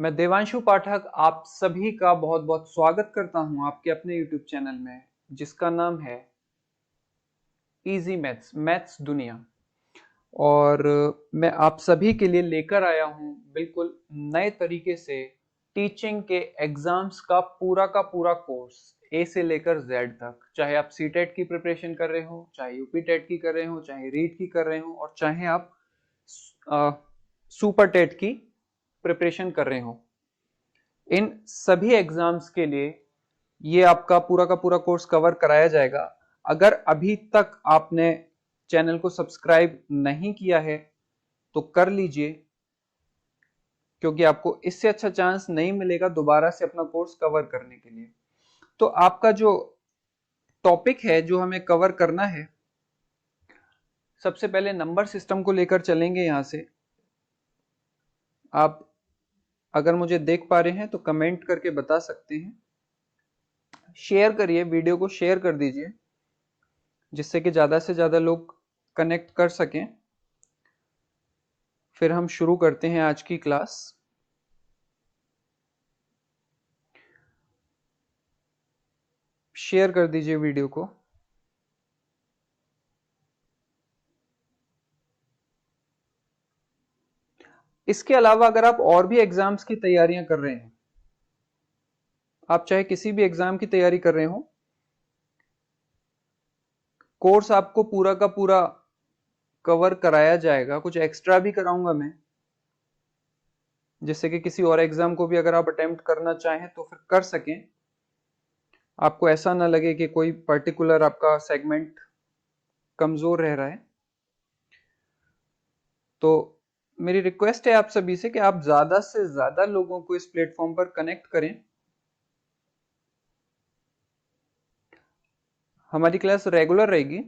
मैं देवांशु पाठक आप सभी का बहुत बहुत स्वागत करता हूं आपके अपने YouTube चैनल में जिसका नाम है इजी मैथ्स मैथ्स दुनिया। और मैं आप सभी के लिए लेकर आया हूं बिल्कुल नए तरीके से टीचिंग के एग्जाम्स का पूरा कोर्स ए से लेकर जेड तक। चाहे आप सी टेट की प्रिपरेशन कर रहे हो, चाहे यूपी टेट की कर रहे हो, चाहे रीट की कर रहे हो, और चाहे आप सुपर टेट की प्रिपरेशन कर रहे हो, इन सभी एग्जाम्स के लिए ये आपका पूरा का पूरा कोर्स कवर कराया जाएगा। अगर अभी तक आपने चैनल को सब्सक्राइब नहीं किया है तो कर लीजिए, क्योंकि आपको इससे अच्छा चांस नहीं मिलेगा दोबारा से अपना कोर्स कवर करने के लिए। तो आपका जो टॉपिक है जो हमें कवर करना है, सबसे पहले नंबर सिस्टम को लेकर चलेंगे। यहां से आप अगर मुझे देख पा रहे हैं तो कमेंट करके बता सकते हैं। शेयर करिए, वीडियो को शेयर कर दीजिए जिससे कि ज्यादा से ज्यादा लोग कनेक्ट कर सकें। फिर हम शुरू करते हैं आज की क्लास। शेयर कर दीजिए वीडियो को। इसके अलावा अगर आप और भी एग्जाम्स की तैयारियां कर रहे हैं, आप चाहे किसी भी एग्जाम की तैयारी कर रहे हो, कोर्स आपको पूरा का पूरा कवर कराया जाएगा। कुछ एक्स्ट्रा भी कराऊंगा मैं, जिससे कि किसी और एग्जाम को भी अगर आप अटेम्प्ट करना चाहें तो फिर कर सकें। आपको ऐसा ना लगे कि कोई पर्टिकुलर आपका सेगमेंट कमजोर रह रहा है। तो मेरी रिक्वेस्ट है आप सभी से कि आप ज्यादा से ज्यादा लोगों को इस प्लेटफॉर्म पर कनेक्ट करें। हमारी क्लास रेगुलर रहेगी।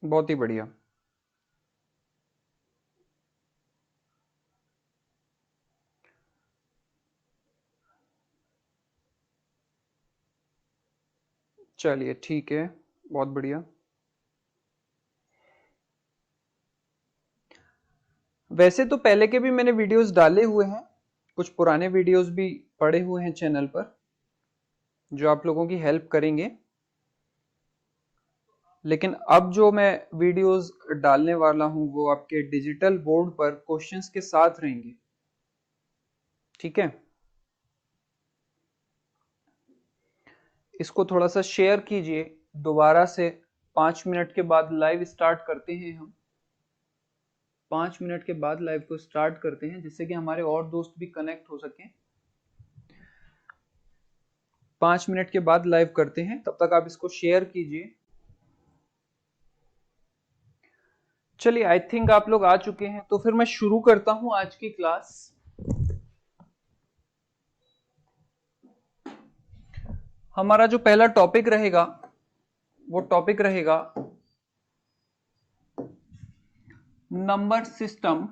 बहुत ही बढ़िया। चलिए ठीक है, बहुत बढ़िया। वैसे तो पहले के भी मैंने वीडियोस डाले हुए हैं, कुछ पुराने वीडियोस भी पड़े हुए हैं चैनल पर जो आप लोगों की हेल्प करेंगे। लेकिन अब जो मैं वीडियोस डालने वाला हूं वो आपके डिजिटल बोर्ड पर क्वेश्चंस के साथ रहेंगे। ठीक है, इसको थोड़ा सा शेयर कीजिए। दोबारा से 5 मिनट के बाद लाइव स्टार्ट करते हैं हम। 5 मिनट के बाद लाइव को स्टार्ट करते हैं जिससे कि हमारे और दोस्त भी कनेक्ट हो सकें। 5 मिनट के बाद लाइव करते हैं, तब तक आप इसको शेयर कीजिए। चलिए, आई थिंक आप लोग आ चुके हैं, तो फिर मैं शुरू करता हूं आज की क्लास। हमारा जो पहला टॉपिक रहेगा वो टॉपिक रहेगा नंबर सिस्टम।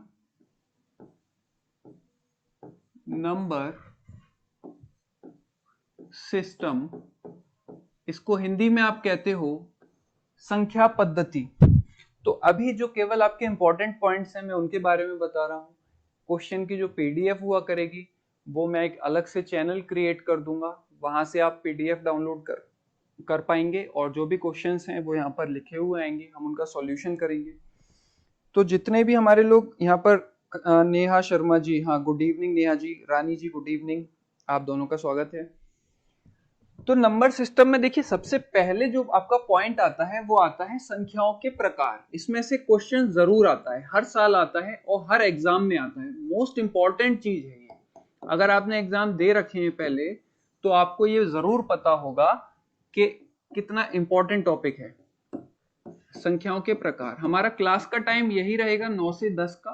नंबर सिस्टम, इसको हिंदी में आप कहते हो संख्या पद्धति। तो अभी जो केवल आपके इंपॉर्टेंट पॉइंट्स हैं मैं उनके बारे में बता रहा हूं। क्वेश्चन की जो पीडीएफ हुआ करेगी वो मैं एक अलग से चैनल क्रिएट कर दूंगा, वहां से आप पीडीएफ डाउनलोड कर पाएंगे, और जो भी क्वेश्चंस हैं वो यहाँ पर लिखे हुए आएंगे, हम उनका सॉल्यूशन करेंगे। तो जितने भी हमारे लोग यहाँ पर नेहा शर्मा जी, हाँ गुड इवनिंग नेहा जी, रानी जी गुड इवनिंग, आप दोनों का स्वागत है। तो नंबर सिस्टम में देखिए, सबसे पहले जो आपका पॉइंट आता है वो आता है संख्याओं के प्रकार। इसमें से क्वेश्चन जरूर आता है, हर साल आता है और हर एग्जाम में आता है। मोस्ट इंपॉर्टेंट चीज है ये। अगर आपने एग्जाम दे रखे हैं पहले तो आपको ये जरूर पता होगा कि कितना इंपॉर्टेंट टॉपिक है संख्याओं के प्रकार। हमारा क्लास का टाइम यही रहेगा 9 से 10 का,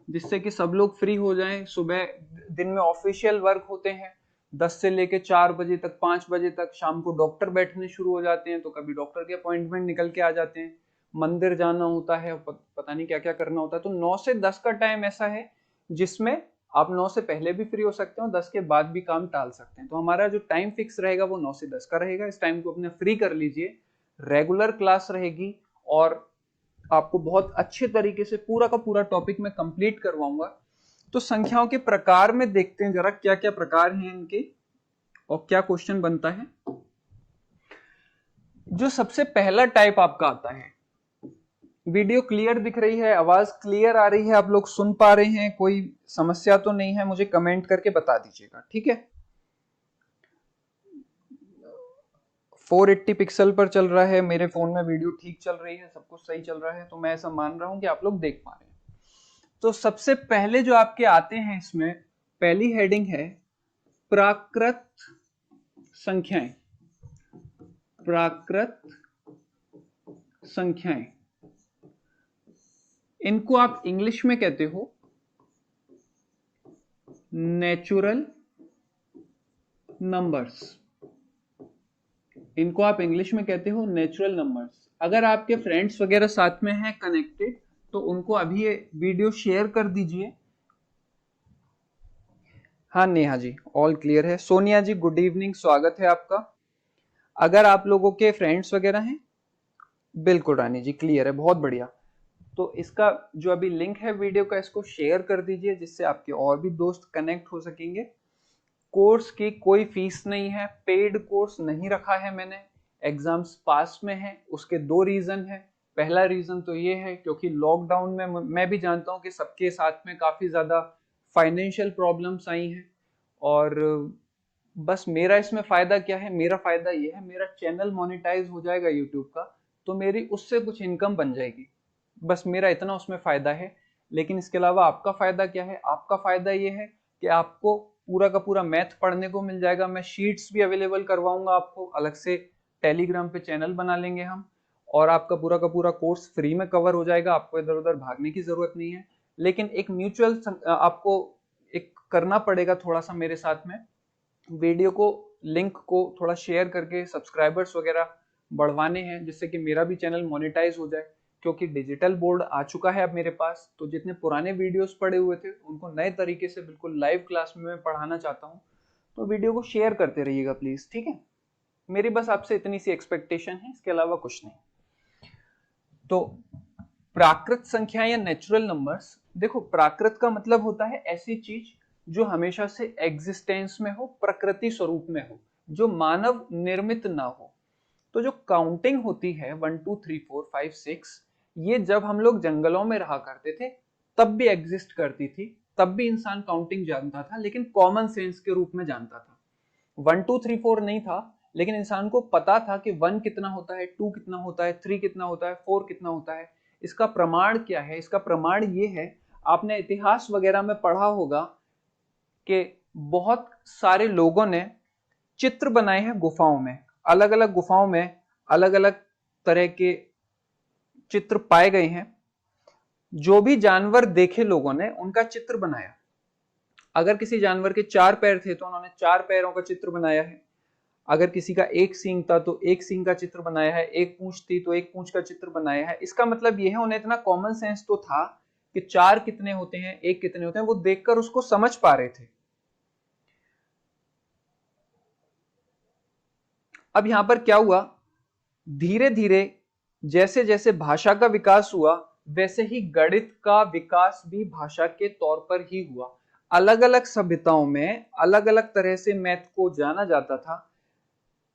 जिससे कि सब लोग फ्री हो जाएं। सुबह दिन में ऑफिशियल वर्क होते हैं 10 से लेके 4 बजे तक, 5 बजे तक। शाम को डॉक्टर बैठने शुरू हो जाते हैं, तो कभी डॉक्टर के अपॉइंटमेंट निकल के आ जाते हैं, मंदिर जाना होता है, पता नहीं क्या क्या करना होता है। तो 9 से 10 का टाइम ऐसा है जिसमें आप 9 से पहले भी फ्री हो सकते हो, 10 के बाद भी काम टाल सकते हैं। तो हमारा जो टाइम फिक्स रहेगा वो 9 से 10 का रहेगा। इस टाइम को अपने फ्री कर लीजिए, रेगुलर क्लास रहेगी और आपको बहुत अच्छे तरीके से पूरा का पूरा टॉपिक मैं कंप्लीट करवाऊंगा। तो संख्याओं के प्रकार में देखते हैं जरा क्या क्या प्रकार हैं इनके और क्या क्वेश्चन बनता है। जो सबसे पहला टाइप आपका आता है, वीडियो क्लियर दिख रही है, आवाज क्लियर आ रही है, आप लोग सुन पा रहे हैं, कोई समस्या तो नहीं है, मुझे कमेंट करके बता दीजिएगा, ठीक है। 480 पिक्सल पर चल रहा है मेरे फोन में, वीडियो ठीक चल रही है, सब कुछ सही चल रहा है, तो मैं ऐसा मान रहा हूं कि आप लोग देख पा रहे हैं। तो सबसे पहले जो आपके आते हैं इसमें पहली हेडिंग है प्राकृत संख्याएं। प्राकृत संख्याएं, इनको आप इंग्लिश में कहते हो नेचुरल नंबर्स। इनको आप इंग्लिश में कहते हो नेचुरल नंबर्स। अगर आपके फ्रेंड्स वगैरह साथ में हैं कनेक्टेड तो उनको अभी ये वीडियो शेयर कर दीजिए। हाँ नेहा जी ऑल क्लियर है। सोनिया जी गुड इवनिंग, स्वागत है आपका। अगर आप लोगों के फ्रेंड्स वगैरह हैं, बिल्कुल रानी जी क्लियर है, बहुत बढ़िया। तो इसका जो अभी लिंक है वीडियो का, इसको शेयर कर दीजिए जिससे आपके और भी दोस्त कनेक्ट हो सकेंगे। कोर्स की कोई फीस नहीं है, पेड कोर्स नहीं रखा है मैंने। एग्जाम्स पास में है, उसके दो रीजन है। पहला रीजन तो ये है क्योंकि लॉकडाउन में मैं भी जानता हूँ कि सबके साथ में काफी ज्यादा फाइनेंशियल प्रॉब्लम्स आई हैं, और बस मेरा इसमें फायदा क्या है, मेरा फायदा ये है मेरा चैनल मोनेटाइज हो जाएगा यूट्यूब का, तो मेरी उससे कुछ इनकम बन जाएगी, बस मेरा इतना उसमें फायदा है। लेकिन इसके अलावा आपका फायदा क्या है, आपका फायदा ये है कि आपको पूरा का पूरा मैथ पढ़ने को मिल जाएगा। मैं शीट्स भी अवेलेबल करवाऊंगा आपको अलग से, टेलीग्राम पे चैनल बना लेंगे हम, और आपका पूरा का पूरा कोर्स फ्री में कवर हो जाएगा, आपको इधर उधर भागने की जरूरत नहीं है। लेकिन एक म्यूचुअल आपको एक करना पड़ेगा थोड़ा सा मेरे साथ में, वीडियो को लिंक को थोड़ा शेयर करके सब्सक्राइबर्स वगैरह बढ़वाने हैं जिससे कि मेरा भी चैनल मोनेटाइज हो जाए। क्योंकि डिजिटल बोर्ड आ चुका है अब मेरे पास, तो जितने पुराने वीडियोस पड़े हुए थे उनको नए तरीके से बिल्कुल लाइव क्लास में मैं पढ़ाना चाहता हूँ। तो वीडियो को शेयर करते रहिएगा प्लीज, ठीक है। मेरी बस आपसे इतनी सी एक्सपेक्टेशन है, इसके अलावा कुछ नहीं। तो प्राकृत संख्या या नेचुरल नंबर्स, देखो प्राकृत का मतलब होता है ऐसी चीज जो हमेशा से एग्जिस्टेंस में हो, प्रकृति स्वरूप में हो, जो मानव निर्मित ना हो। तो जो काउंटिंग होती है 1 2 3 4 5 6, ये जब हम लोग जंगलों में रहा करते थे तब भी एग्जिस्ट करती थी, तब भी इंसान काउंटिंग जानता था, लेकिन कॉमन सेंस के रूप में जानता था। 1 2 3 4 नहीं था, लेकिन इंसान को पता था कि 1 कितना होता है, 2 कितना होता है, 3 कितना होता है, 4 कितना होता है। इसका प्रमाण क्या है, इसका प्रमाण ये है, आपने इतिहास वगैरह में पढ़ा होगा कि बहुत सारे लोगों ने चित्र बनाए हैं गुफाओं में, अलग अलग गुफाओं में अलग अलग तरह के चित्र पाए गए हैं। जो भी जानवर देखे लोगों ने उनका चित्र बनाया। अगर किसी जानवर के 4 पैर थे तो उन्होंने 4 पैरों का चित्र बनाया है। अगर किसी का एक सींग था तो एक सींग का चित्र बनाया है, एक पूंछ थी तो एक पूंछ का चित्र बनाया है। इसका मतलब यह है उन्हें इतना कॉमन सेंस तो था कि 4 कितने होते हैं, एक कितने होते हैं, वो देखकर उसको समझ पा रहे थे। अब यहां पर क्या हुआ, धीरे धीरे जैसे जैसे भाषा का विकास हुआ वैसे ही गणित का विकास भी भाषा के तौर पर ही हुआ। अलग अलग सभ्यताओं में अलग अलग तरह से मैथ को जाना जाता था।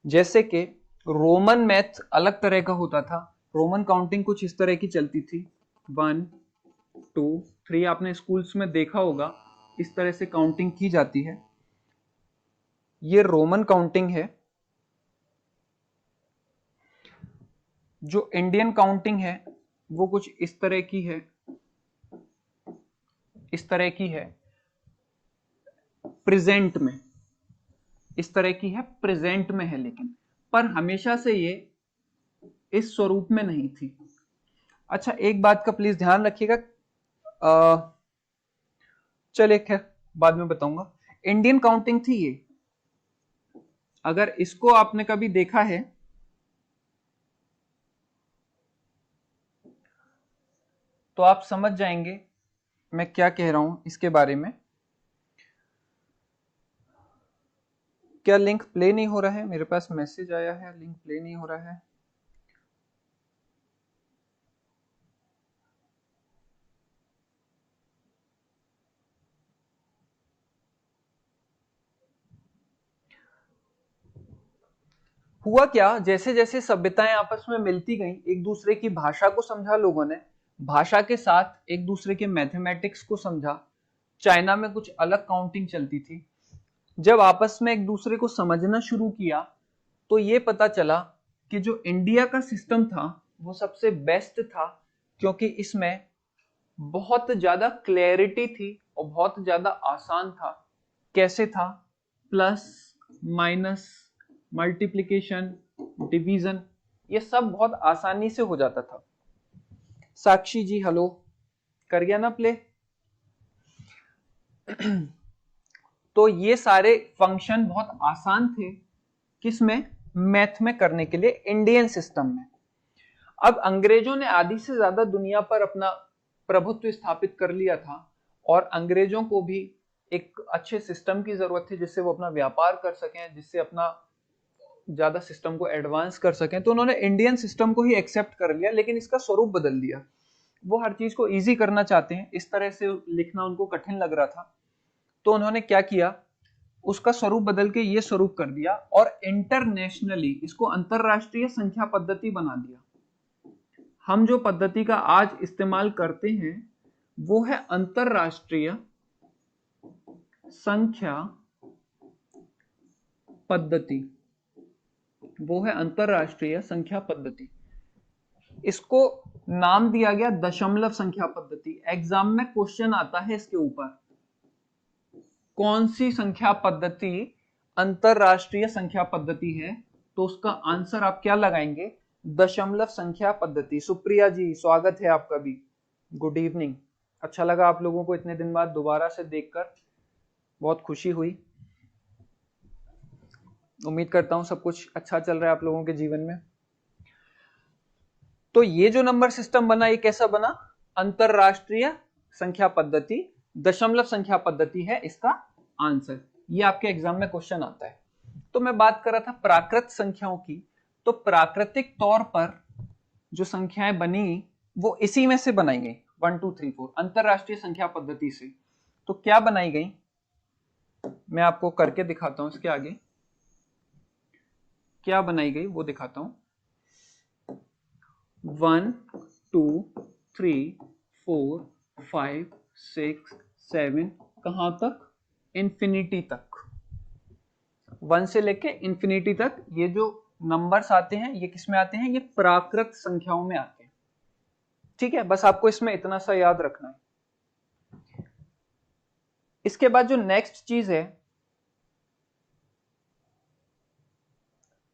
जैसे कि रोमन मैथ अलग तरह का होता था, रोमन काउंटिंग कुछ इस तरह की चलती थी, 1 2 3, आपने स्कूल्स में देखा होगा इस तरह से काउंटिंग की जाती है। ये रोमन काउंटिंग है। जो इंडियन काउंटिंग है वो कुछ इस तरह की है, इस तरह की है प्रेजेंट में, इस तरह की है प्रेजेंट में है, लेकिन पर हमेशा से ये इस स्वरूप में नहीं थी। अच्छा एक बात का प्लीज ध्यान रखिएगा, चलिए खैर बाद में बताऊंगा। इंडियन काउंटिंग थी ये, अगर इसको आपने कभी देखा है तो आप समझ जाएंगे मैं क्या कह रहा हूं इसके बारे में। क्या लिंक प्ले नहीं हो रहा है? मेरे पास मैसेज आया है लिंक प्ले नहीं हो रहा है। हुआ क्या, जैसे जैसे सभ्यताएं आपस में मिलती गईं, एक दूसरे की भाषा को समझा लोगों ने, भाषा के साथ एक दूसरे के मैथमेटिक्स को समझा। चाइना में कुछ अलग काउंटिंग चलती थी। जब आपस में एक दूसरे को समझना शुरू किया तो ये पता चला कि जो इंडिया का सिस्टम था वो सबसे बेस्ट था, क्योंकि इसमें बहुत ज्यादा क्लैरिटी थी और बहुत ज्यादा आसान था। कैसे था? प्लस, माइनस, मल्टीप्लिकेशन, डिवीजन, ये सब बहुत आसानी से हो जाता था। साक्षी जी हेलो, कर गया ना प्ले? तो ये सारे फंक्शन बहुत आसान थे, किसमें? मैथ में करने के लिए, इंडियन सिस्टम में। अब अंग्रेजों ने आधी से ज्यादा दुनिया पर अपना प्रभुत्व स्थापित कर लिया था और अंग्रेजों को भी एक अच्छे सिस्टम की जरूरत थी जिससे वो अपना व्यापार कर सकें, जिससे अपना ज्यादा सिस्टम को एडवांस कर सकें। तो उन्होंने इंडियन सिस्टम को ही एक्सेप्ट कर लिया, लेकिन इसका स्वरूप बदल दिया। वो हर चीज को इजी करना चाहते हैं, इस तरह से लिखना उनको कठिन लग रहा था। तो उन्होंने क्या किया, उसका स्वरूप बदल के ये स्वरूप कर दिया और इंटरनेशनली इसको अंतरराष्ट्रीय संख्या पद्धति बना दिया। हम जो पद्धति का आज इस्तेमाल करते हैं वो है अंतरराष्ट्रीय संख्या पद्धति, वो है अंतरराष्ट्रीय संख्या पद्धति। इसको नाम दिया गया दशमलव संख्या पद्धति। एग्जाम में क्वेश्चन आता है इसके ऊपर, कौन सी संख्या पद्धति अंतरराष्ट्रीय संख्या पद्धति है, तो उसका आंसर आप क्या लगाएंगे? दशमलव संख्या पद्धति। सुप्रिया जी स्वागत है आपका भी, गुड इवनिंग। अच्छा लगा आप लोगों को इतने दिन बाद दोबारा से देखकर, बहुत खुशी हुई। उम्मीद करता हूं सब कुछ अच्छा चल रहा है आप लोगों के जीवन में। तो ये जो नंबर सिस्टम बना, ये कैसा बना? अंतरराष्ट्रीय संख्या पद्धति, दशमलव संख्या पद्धति है इसका आंसर। ये आपके एग्जाम में क्वेश्चन आता है। तो मैं बात कर रहा था प्राकृत संख्याओं की, तो प्राकृतिक तौर पर जो संख्याएं बनी वो इसी में से बनाई गई, 1 2 3 4 अंतरराष्ट्रीय संख्या पद्धति से। तो क्या बनाई गई, मैं आपको करके दिखाता हूं। इसके आगे क्या बनाई गई वो दिखाता हूं। 1 2 3 4 5 6 7 कहां तक? इंफिनिटी तक। 1 से लेके इंफिनिटी तक ये जो नंबर्स आते हैं ये किस में आते हैं? ये प्राकृत संख्याओं में आते हैं। ठीक है, बस आपको इसमें इतना सा याद रखना है। इसके बाद जो नेक्स्ट चीज है,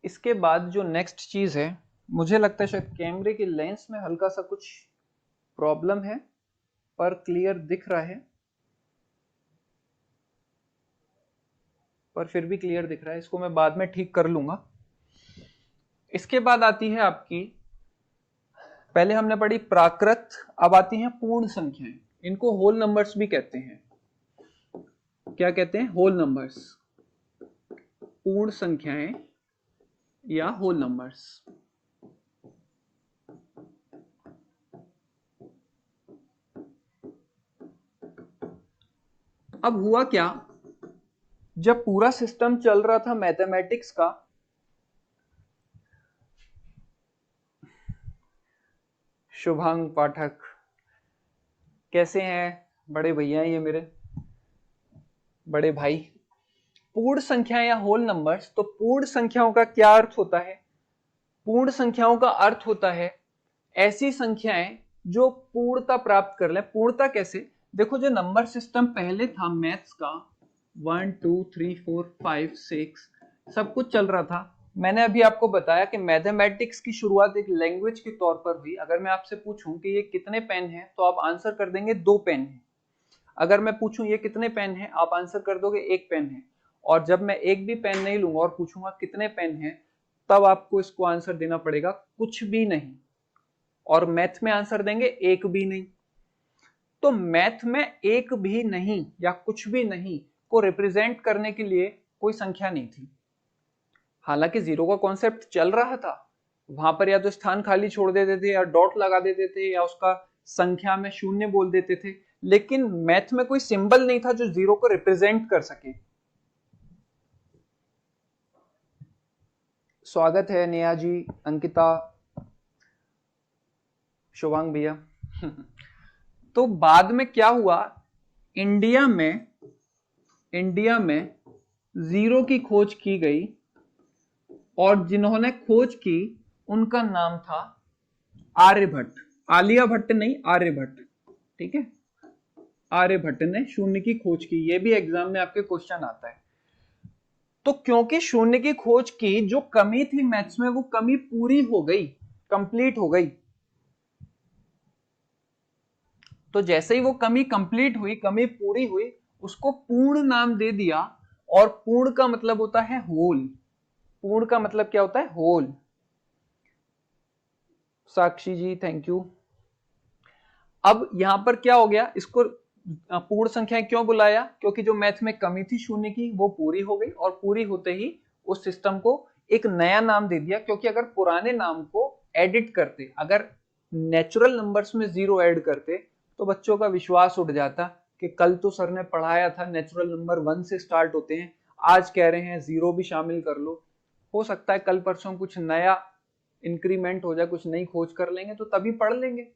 इसके बाद जो नेक्स्ट चीज है, मुझे लगता है शायद कैमरे के लेंस में हल्का सा कुछ प्रॉब्लम है, पर क्लियर दिख रहा है, पर फिर भी क्लियर दिख रहा है। इसको मैं बाद में ठीक कर लूंगा। इसके बाद आती है आपकी, पहले हमने पढ़ी प्राकृत, अब आती हैं पूर्ण संख्याएं। इनको होल नंबर्स भी कहते हैं। क्या कहते हैं? होल नंबर्स, पूर्ण संख्याएं या होल नंबर्स। अब हुआ क्या, जब पूरा सिस्टम चल रहा था मैथमेटिक्स का, शुभांग पाठक कैसे हैं? बड़े भैया ये मेरे बड़े भाई। पूर्ण संख्या या होल नंबर्स, तो पूर्ण संख्याओं का क्या अर्थ होता है? पूर्ण संख्याओं का अर्थ होता है ऐसी संख्याएं जो पूर्णता प्राप्त कर ले। पूर्णता कैसे? देखो, जो नंबर सिस्टम पहले था मैथ्स का, 1 2 3 4 5 6 सब कुछ चल रहा था। मैंने अभी आपको बताया कि मैथमेटिक्स की शुरुआत एक लैंग्वेज के तौर पर हुई। अगर मैं आपसे पूछूं कि ये कितने पेन हैं, तो आप आंसर कर देंगे 2 पेन हैं। अगर मैं पूछूं ये कितने पेन हैं, आप आंसर कर दोगे 1 पेन है। और जब मैं एक भी पेन नहीं लूंगा और पूछूंगा कितने पेन हैं, तब आपको इसको आंसर देना पड़ेगा कुछ भी नहीं, और मैथ में आंसर देंगे 1 भी नहीं। तो मैथ में 1 भी नहीं या कुछ भी नहीं को रिप्रेजेंट करने के लिए कोई संख्या नहीं थी। हालांकि जीरो का कॉन्सेप्ट चल रहा था, वहां पर या तो स्थान खाली छोड़ देते थे या डॉट लगा देते थे या उसका संख्या में शून्य बोल देते थे, लेकिन मैथ में कोई सिंबल नहीं था जो जीरो को रिप्रेजेंट कर सके। स्वागत है नेहा जी, अंकिता, शुभांग भैया। तो बाद में क्या हुआ, इंडिया में जीरो की खोज की गई और जिन्होंने खोज की उनका नाम था आर्यभट्ट। आलिया भट्ट नहीं, आर्यभट्ट। ठीक है, आर्यभट्ट ने शून्य की खोज की। ये भी एग्जाम में आपके क्वेश्चन आता है। तो क्योंकि शून्य की खोज की, जो कमी थी मैथ्स में वो कमी पूरी हो गई, कंप्लीट हो गई। तो जैसे ही वो कमी कंप्लीट हुई, कमी पूरी हुई, उसको पूर्ण नाम दे दिया। और पूर्ण का मतलब होता है होल। पूर्ण का मतलब क्या होता है? Whole. Sakshi ji thank you. अब यहां पर क्या हो गया, इसको पूर्ण संख्या क्यों बुलाया? क्योंकि जो मैथ में कमी थी शून्य की वो पूरी हो गई, और पूरी होते ही उस सिस्टम को एक नया नाम दे दिया। क्योंकि अगर पुराने नाम को एडिट करते, अगर नेचुरल नंबर्स में जीरो ऐड करते, तो बच्चों का विश्वास उठ जाता कि कल तो सर ने पढ़ाया था नेचुरल नंबर 1 से स्टार्ट होते हैं, आज कह रहे हैं जीरो भी शामिल कर लो। हो सकता है कल परसों कुछ नया इंक्रीमेंट हो जाए, कुछ नई खोज कर लेंगे तो तभी पढ़ लेंगे।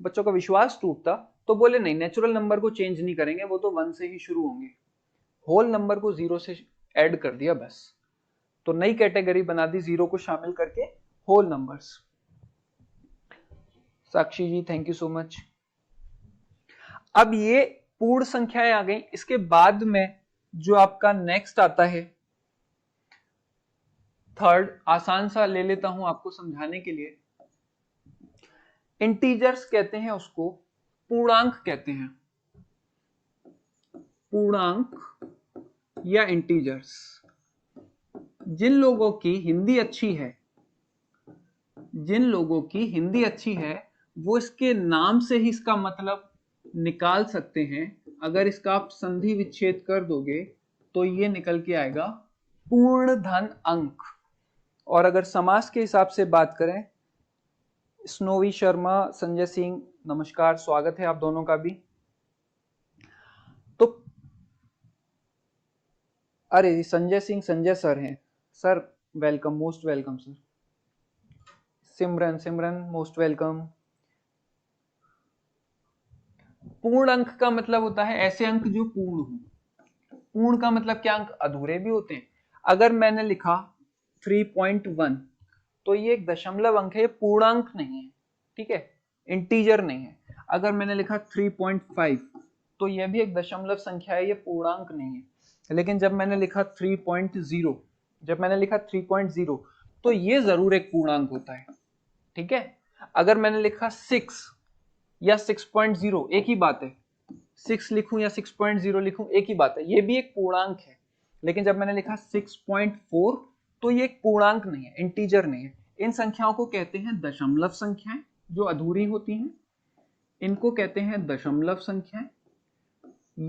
बच्चों का विश्वास टूटता, तो बोले नहीं, नेचुरल नंबर को चेंज नहीं करेंगे, वो तो 1 से ही शुरू होंगे। होल नंबर को जीरो से ऐड कर दिया बस। तो नई कैटेगरी बना दी जीरो को शामिल करके, whole numbers. Sakshi ji thank you so much. अब ये पूर्ण संख्याएं आ गई। इसके बाद में जो आपका नेक्स्ट आता है थर्ड, आसान सा ले लेता हूं आपको समझाने के लिए। इंटीजर्स कहते हैं उसको, पूर्णांक कहते हैं। पूर्णांक या इंटीजर्स। जिन लोगों की हिंदी अच्छी है, जिन लोगों की हिंदी अच्छी है, वो इसके नाम से ही इसका मतलब निकाल सकते हैं। अगर इसका आप संधि विच्छेद कर दोगे तो ये निकल के आएगा पूर्ण धन अंक। और अगर समास के हिसाब से बात करें, स्नोवी शर्मा, संजय सिंह, नमस्कार, स्वागत है आप दोनों का भी। तो अरे संजय सिंह, संजय सर हैं sir, welcome, most welcome sir. Simran most welcome. पूर्ण अंक का मतलब होता है ऐसे अंक जो पूर्ण हो। पूर्ण का मतलब क्या, अंक अधूरे भी होते हैं। अगर मैंने लिखा 3.1 तो ये एक दशमलव अंक है, पूर्णांक नहीं है। ठीक है, इंटीजर नहीं है। अगर मैंने लिखा 3.5 तो यह भी एक दशमलव संख्या है, ये पूर्णांक नहीं है। लेकिन जब मैंने लिखा 3.0, जब मैंने लिखा 3.0 तो ये जरूर एक पूर्णांक होता है। ठीक है, अगर मैंने लिखा 6 या 6.0 एक ही बात है, 6 लिखूं या 6.0 लिखूं एक ही बात है, ये भी एक पूर्णांक है। लेकिन जब मैंने लिखा 6.4 तो ये एक पूर्णांक नहीं है, इंटीजर नहीं है। इन संख्याओं को कहते हैं दशमलव संख्याएं, जो अधूरी होती हैं, इनको कहते हैं दशमलव संख्याएं,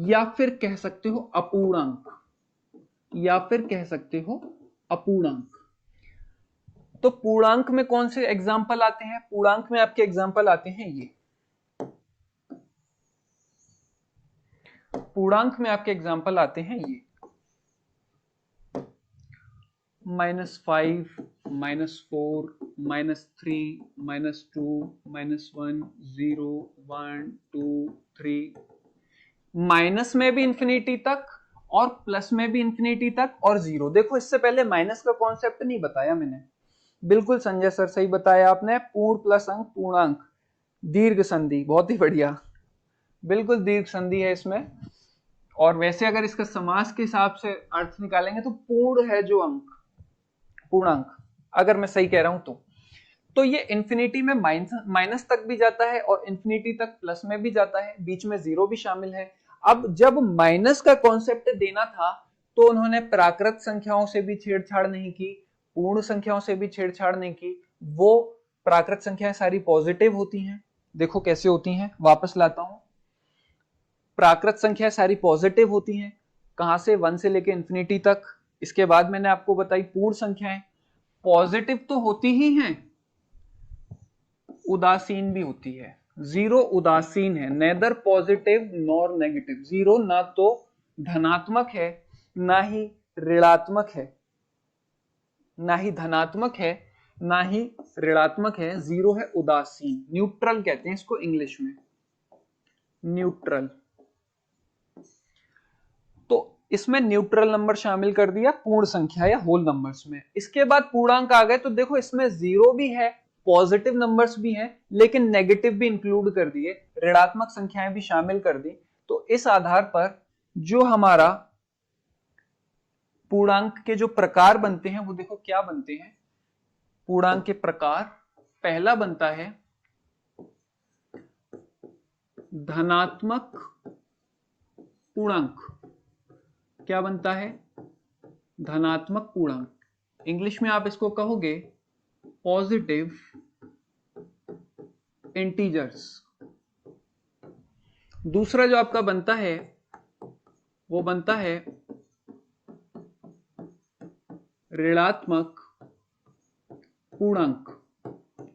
या फिर कह सकते हो अपूर्णांक, या फिर कह सकते हो अपूर्णांक। तो पूर्णांक में कौन से एग्जाम्पल आते हैं? पूर्णांक में आपके एग्जाम्पल आते हैं ये। पूर्णांक में आपके एग्जाम्पल आते हैं ये, -5, -4, -3, -2, -1, 0, 1, 2, 3, माइनस में भी इंफिनिटी तक और प्लस में भी इंफिनिटी तक और जीरो। देखो इससे पहले माइनस का कॉन्सेप्ट नहीं बताया मैंने। बिल्कुल संजय सर सही बताया आपने, पूर्ण प्लस अंक पूर्णांक, दीर्घ संधि, बहुत ही बढ़िया, बिल्कुल दीर्घ संधि है इसमें। और वैसे अगर इसका समास के हिसाब से अर्थ निकालेंगे तो पूर्ण है जो अंक, पूर्णांक, अगर मैं सही कह रहा हूं तो ये इंफिनिटी में माइनस तक भी जाता है और इंफिनिटी तक प्लस में भी जाता है, बीच में जीरो भी शामिल है। अब जब माइनस का कॉन्सेप्ट देना था तो उन्होंने प्राकृत संख्याओं से भी छेड़छाड़ नहीं की, पूर्ण संख्याओं से भी छेड़छाड़ नहीं की। वो प्राकृत संख्याएं सारी पॉजिटिव होती हैं। देखो कैसे होती हैं, वापस लाता हूं। प्राकृत संख्या सारी पॉजिटिव होती हैं, कहां से, 1 से लेके इंफिनिटी तक। इसके बाद मैंने आपको बताई पूर्ण संख्याएं पॉजिटिव तो होती ही हैं, उदासीन भी होती है। जीरो उदासीन है, neither positive nor negative. Zero ना तो धनात्मक है ना ही ऋणात्मक है, ना ही धनात्मक है ना ही ऋणात्मक है, जीरो है, उदासीन, न्यूट्रल कहते हैं इसको इंग्लिश में, न्यूट्रल। तो इसमें न्यूट्रल नंबर शामिल कर दिया पूर्ण संख्या या होल नंबर्स में। इसके बाद पूर्णांक आ गए, तो देखो इसमें जीरो भी है, पॉजिटिव नंबर्स भी हैं, लेकिन नेगेटिव भी इंक्लूड कर दिए, ऋणात्मक संख्याएं भी शामिल कर दी। तो इस आधार पर जो हमारा पूर्णांक के जो प्रकार बनते हैं वो देखो क्या बनते हैं। पूर्णांक के प्रकार, पहला बनता है धनात्मक पूर्णांक। क्या बनता है? धनात्मक पूर्णांक। इंग्लिश में आप इसको कहोगे पॉजिटिव इंटीजर्स। दूसरा जो आपका बनता है वो बनता है ऋणात्मक पूर्णांक।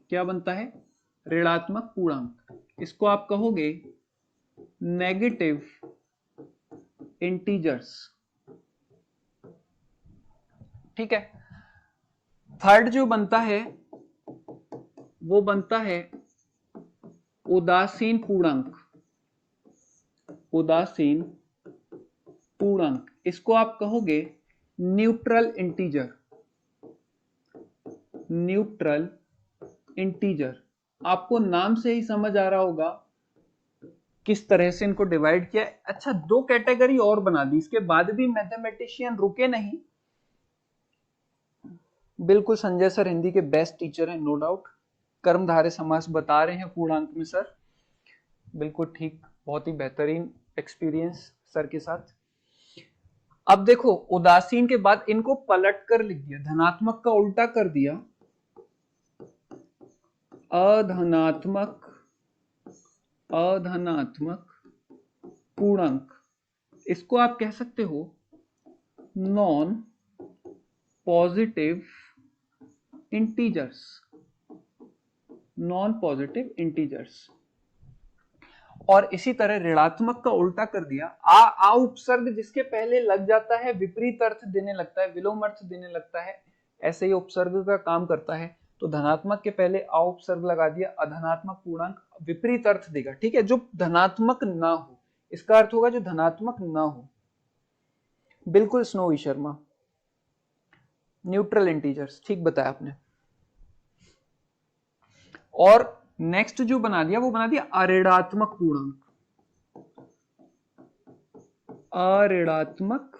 क्या बनता है? ऋणात्मक पूर्णांक। इसको आप कहोगे नेगेटिव इंटीजर्स। ठीक है। थर्ड जो बनता है वो बनता है उदासीन पूर्णांक। उदासीन पूर्णांक, इसको आप कहोगे न्यूट्रल इंटीजर। न्यूट्रल इंटीजर, आपको नाम से ही समझ आ रहा होगा किस तरह से इनको डिवाइड किया। अच्छा, दो कैटेगरी और बना दी, इसके बाद भी मैथमेटिशियन रुके नहीं। बिल्कुल संजय सर हिंदी के बेस्ट टीचर हैं, नो डाउट। कर्मधारय समास बता रहे हैं पूर्णांक में सर, बिल्कुल ठीक, बहुत ही बेहतरीन एक्सपीरियंस सर के साथ। अब देखो उदासीन के बाद इनको पलट कर लिख दिया, धनात्मक का उल्टा कर दिया, अधनात्मक पूर्णांक। इसको आप कह सकते हो non positive integers. Non positive integers. और इसी तरह ऋणात्मक का उल्टा कर दिया, आ उपसर्ग जिसके पहले लग जाता है विपरीत अर्थ देने लगता है, विलोम अर्थ देने लगता है, ऐसे ही उपसर्ग का काम करता है। तो धनात्मक के पहले आ उपसर्ग लगा दिया, अधनात्मक पूर्णांक विपरीत अर्थ देगा। ठीक है, जो धनात्मक ना हो, इसका अर्थ होगा जो धनात्मक ना हो। बिल्कुल स्नोवी शर्मा, न्यूट्रल इंटीजर्स, ठीक बताया आपने। और नेक्स्ट जो बना दिया वो बना दिया अऋणात्मक पूर्णांक। अऋणात्मक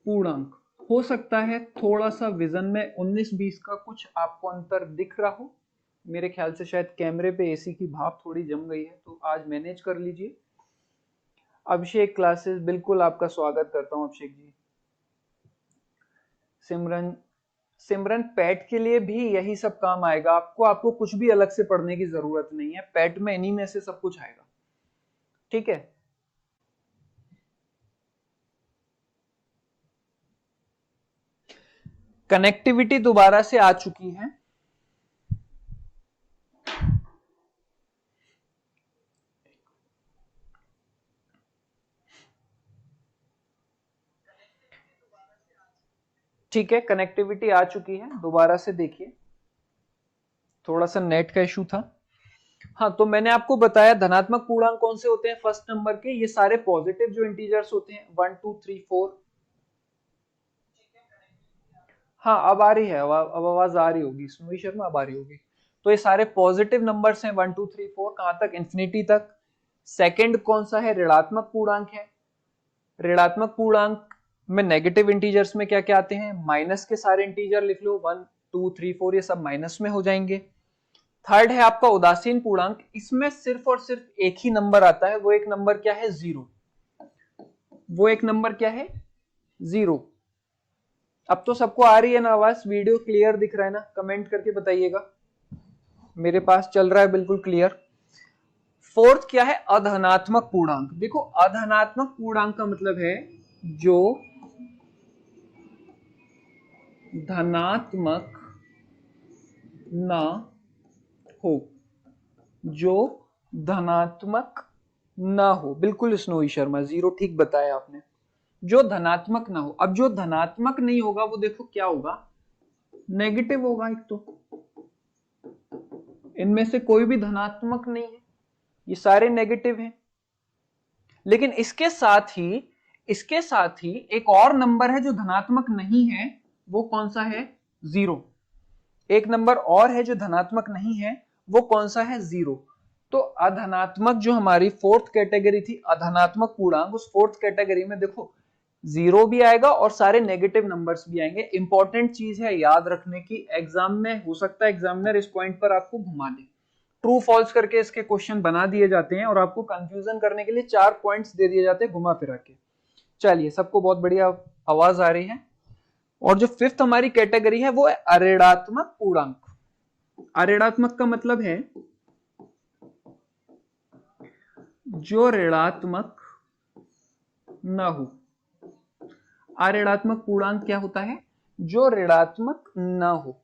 पूर्णांक हो सकता है थोड़ा सा विजन में 19-20 का कुछ आपको अंतर दिख रहा हो, मेरे ख्याल से शायद कैमरे पे एसी की भाप थोड़ी जम गई है, तो आज मैनेज कर लीजिए। अभिषेक क्लासेस, बिल्कुल आपका स्वागत करता हूं अभिषेक जी। सिमरन पैट के लिए भी यही सब काम आएगा, आपको कुछ भी अलग से पढ़ने की जरूरत नहीं है, पैट में इन्हीं में से सब कुछ आएगा। ठीक है, कनेक्टिविटी दोबारा से आ चुकी है। ठीक है, कनेक्टिविटी आ चुकी है, दोबारा से देखिए, थोड़ा सा नेट का इशू था। हाँ, तो मैंने आपको बताया धनात्मक पूर्णांक कौन से होते हैं फर्स्ट नंबर के, ये सारे पॉजिटिव जो इंटीजर्स होते हैं 1 2 3 4। हाँ, अब आ रही है, अब आवाज आ रही होगी स्नोवी शर्मा, अब आ रही होगी। तो ये सारे पॉजिटिव नंबर्स हैं 1 2 3 4, कहां तक? इंफिनिटी तक। सेकंड कौन सा है? ऋणात्मक पूर्णांक है। ऋणात्मक पूर्णांक में नेगेटिव इंटीजर्स में क्या क्या आते हैं? माइनस के सारे इंटीजर लिख लो, 1 2 3 4, ये सब माइनस में हो जाएंगे। थर्ड है आपका उदासीन पूर्णांक, इसमें सिर्फ और सिर्फ एक ही नंबर आता है, वो एक नंबर क्या है? 0। वो एक नंबर क्या है? 0। अब तो सबको आ रही है ना आवाज? वीडियो क्लियर दिख रहा है ना? कमेंट करके बताइएगा, मेरे पास चल रहा है बिल्कुल क्लियर। फोर्थ क्या है? अधनात्मक पूर्णांक। देखो अधनात्मक पूर्णांक का मतलब है जो धनात्मक ना हो, जो धनात्मक ना हो। बिल्कुल स्नोई शर्मा, 0 ठीक बताया आपने, जो धनात्मक ना हो। अब जो धनात्मक नहीं होगा वो देखो क्या होगा, नेगेटिव होगा। एक तो इनमें से कोई भी धनात्मक नहीं है, ये सारे नेगेटिव हैं। लेकिन इसके साथ ही एक और नंबर है जो धनात्मक नहीं है, वो कौन सा है, 0। एक नंबर और है जो धनात्मक नहीं है, वो कौन सा है, 0। तो अधनात्मक जो हमारी फोर्थ कैटेगरी थी, अधनात्मक पूर्णांक, उस फोर्थ कैटेगरी में देखो 0 भी आएगा और सारे नेगेटिव नंबर्स भी आएंगे। इंपॉर्टेंट चीज है याद रखने की, एग्जाम में हो सकता है एग्जामिनर इस पॉइंट पर आपको घुमा दे, ट्रू फॉल्स करके इसके क्वेश्चन बना दिए जाते हैं और आपको कंफ्यूजन करने के लिए 4 पॉइंट्स दे दिए जाते हैं घुमा फिरा के। चलिए, सबको बहुत बढ़िया आवाज आ रही है। और जो फिफ्थ हमारी कैटेगरी है वो है अऋणात्मक पूर्णांक। अऋणात्मक का मतलब है जो ऋणात्मक न हो। अऋणात्मक पूर्णांक क्या होता है, जो ऋणात्मक न हो।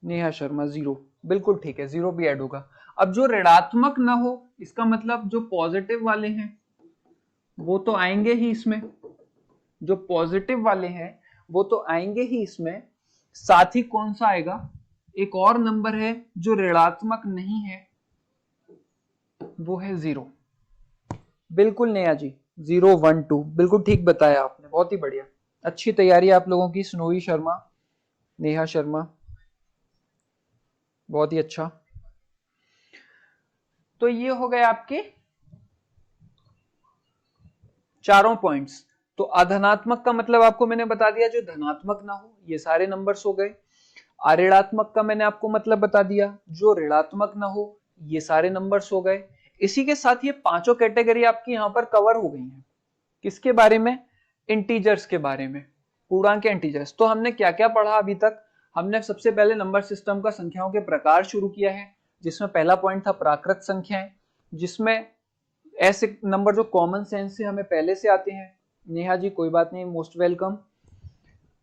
नेहा शर्मा 0, बिल्कुल ठीक है, 0 भी ऐड होगा। अब जो ऋणात्मक न हो, इसका मतलब जो पॉजिटिव वाले हैं वो तो आएंगे ही इसमें, जो पॉजिटिव वाले हैं वो तो आएंगे ही इसमें। साथ ही कौन सा आएगा, एक और नंबर है जो ऋणात्मक नहीं है, वो है 0। बिल्कुल नेहा जी, 0 1 2 बिल्कुल ठीक बताया आपने, बहुत ही बढ़िया, अच्छी तैयारी आप लोगों की। स्नोई शर्मा, नेहा शर्मा, बहुत ही अच्छा। तो ये हो गए आपके चारों पॉइंट्स। तो अधनात्मक का मतलब आपको मैंने बता दिया, जो धनात्मक ना हो, ये सारे नंबर्स हो गए। अऋणात्मक का मैंने आपको मतलब बता दिया, जो ऋणात्मक ना हो, ये सारे नंबर्स हो गए। इसी के साथ ये पांचों कैटेगरी आपकी यहां पर कवर हो गई हैं। किसके बारे में, इंटीजर्स के बारे में, पूर्णांक के इंटीजर्स। तो हमने क्या क्या पढ़ा अभी तक, हमने सबसे पहले नंबर सिस्टम का संख्याओं के प्रकार शुरू किया है, जिसमें पहला पॉइंट था प्राकृत संख्याएं, जिसमें ऐसे नंबर जो कॉमन सेंस से हमें पहले से आते हैं। नेहा जी कोई बात नहीं, मोस्ट वेलकम।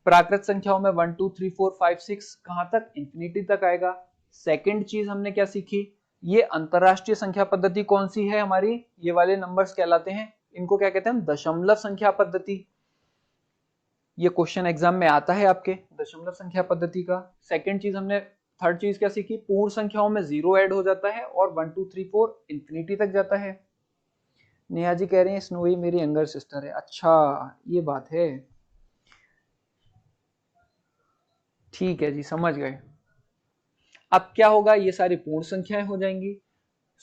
प्राकृत संख्याओं में 1 2 3 4 5 6 कहां तक, इंफिनिटी तक आएगा। सेकंड चीज हमने क्या सीखी, ये अंतरराष्ट्रीय संख्या पद्धति कौन सी है हमारी, ये वाले नंबर्स कहलाते हैं, इनको क्या कहते हैं, दशमलव संख्या पद्धति। ये क्वेश्चन एग्जाम में आता है आपके, दशमलव संख्या पद्धति का। सेकंड चीज हमने, थर्ड चीज क्या सीखी, पूर्ण संख्याओं में 0 ऐड हो जाता है और 1 2 3 4 इंफिनिटी तक जाता है। नेहा जी कह रहे हैं स्नोई मेरी यंगर सिस्टर है, अच्छा ये बात है, ठीक है जी, समझ गए। अब क्या होगा, ये सारी पूर्ण संख्याएं हो जाएंगी।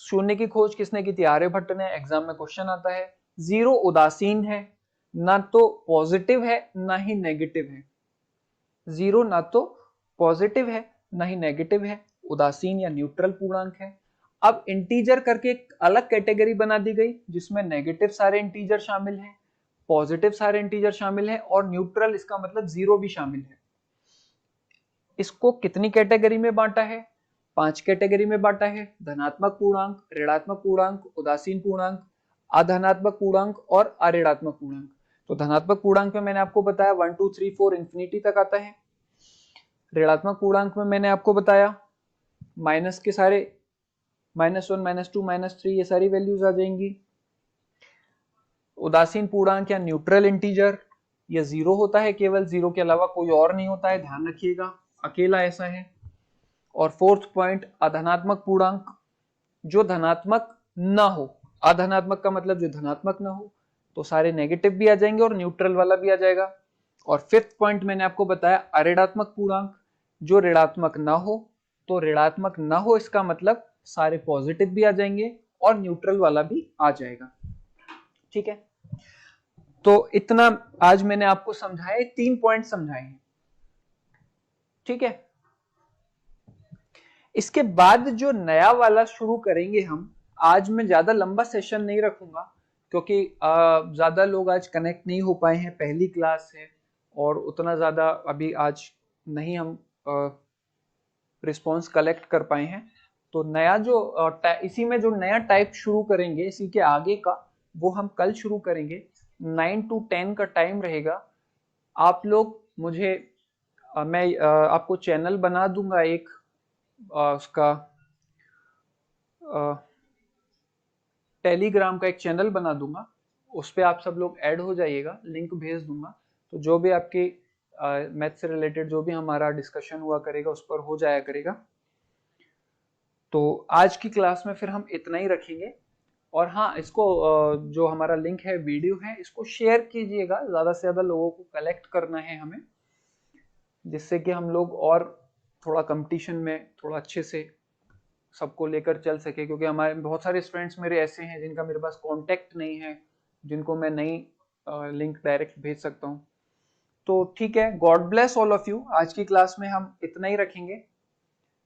शून्य की खोज किसने की थी, आर्यभट्ट ने, एग्जाम में क्वेश्चन आता है। 0 उदासीन है, ना तो पॉजिटिव है ना ही नेगेटिव है। 0 ना तो पॉजिटिव है ना ही नेगेटिव है, उदासीन या न्यूट्रल पूर्णांक है। अब इंटीजर करके एक अलग कैटेगरी बना दी गई, जिसमें नेगेटिव सारे इंटीजर शामिल हैं, पॉजिटिव सारे इंटीजर शामिल हैं और न्यूट्रल इसका मतलब 0 भी शामिल है। इसको कितनी कैटेगरी में बांटा है, 5 कैटेगरी में बांटा है, धनात्मक पूर्णांक, ऋणात्मक पूर्णांक, उदासीन पूर्णांक, अधनात्मक पूर्णांक और अऋणात्मक पूर्णांक। तो धनात्मक पूर्णांक में मैंने आपको बताया 1 2 3 4 इंफिनिटी तक आता है। ऋणात्मक पूर्णांक में मैंने आपको बताया माइनस के सारे, -1 -2 -3 ये सारी वैल्यूज आ जाएंगी। उदासीन पूर्णांक या न्यूट्रल इंटीजर, ये 0 होता है, केवल 0 के अलावा कोई और नहीं होता है, ध्यान रखिएगा, अकेला ऐसा है। और फोर्थ पॉइंट अधनात्मक पूर्णांक, जो धनात्मक ना हो। अधनात्मक का मतलब जो धनात्मक ना हो, तो सारे नेगेटिव भी आ जाएंगे और न्यूट्रल वाला भी आ जाएगा। और फिफ्थ पॉइंट मैंने आपको बताया अऋणात्मक पूर्णांक, जो ऋणात्मक ना हो, तो ऋणात्मक ना हो इसका मतलब सारे पॉजिटिव भी आ जाएंगे और न्यूट्रल वाला भी आ जाएगा। ठीक है, तो इतना आज मैंने आपको समझाया, 3 पॉइंट समझाए हैं। ठीक है, इसके बाद जो नया वाला शुरू करेंगे हम, आज मैं ज्यादा लंबा सेशन नहीं रखूंगा क्योंकि ज्यादा लोग आज कनेक्ट नहीं हो पाए हैं, पहली क्लास है और उतना ज्यादा अभी आज नहीं हम रिस्पॉन्स कलेक्ट कर पाए हैं। तो नया जो इसी में जो नया टाइप शुरू करेंगे, इसी के आगे का, वो हम कल शुरू करेंगे। 9 to 10 का टाइम रहेगा। आप लोग मुझे मैं आपको चैनल बना दूंगा एक, उसका टेलीग्राम का एक चैनल बना दूंगा, उस पर आप सब लोग ऐड हो जाइएगा, लिंक भेज दूंगा। तो जो भी आपके मैथ से रिलेटेड जो भी हमारा डिस्कशन हुआ करेगा उस पर हो जाया करेगा। तो आज की क्लास में फिर हम इतना ही रखेंगे। और हाँ, इसको जो हमारा लिंक है, वीडियो है, इसको शेयर कीजिएगा, ज़्यादा से ज़्यादा लोगों को कलेक्ट करना है हमें, जिससे कि हम लोग और थोड़ा कंपटीशन में थोड़ा अच्छे से सबको लेकर चल सके। क्योंकि हमारे बहुत सारे स्टूडेंट्स मेरे ऐसे हैं जिनका मेरे पास कांटेक्ट नहीं है, जिनको मैं नहीं लिंक डायरेक्ट भेज सकता हूँ। तो ठीक है, God bless all of you. आज की क्लास में हम इतना ही रखेंगे।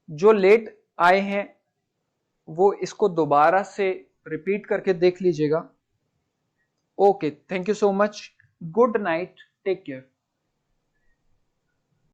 जो लेट आए हैं वो इसको दोबारा से रिपीट करके देख लीजिएगा। Okay, thank you so much, good night, take care.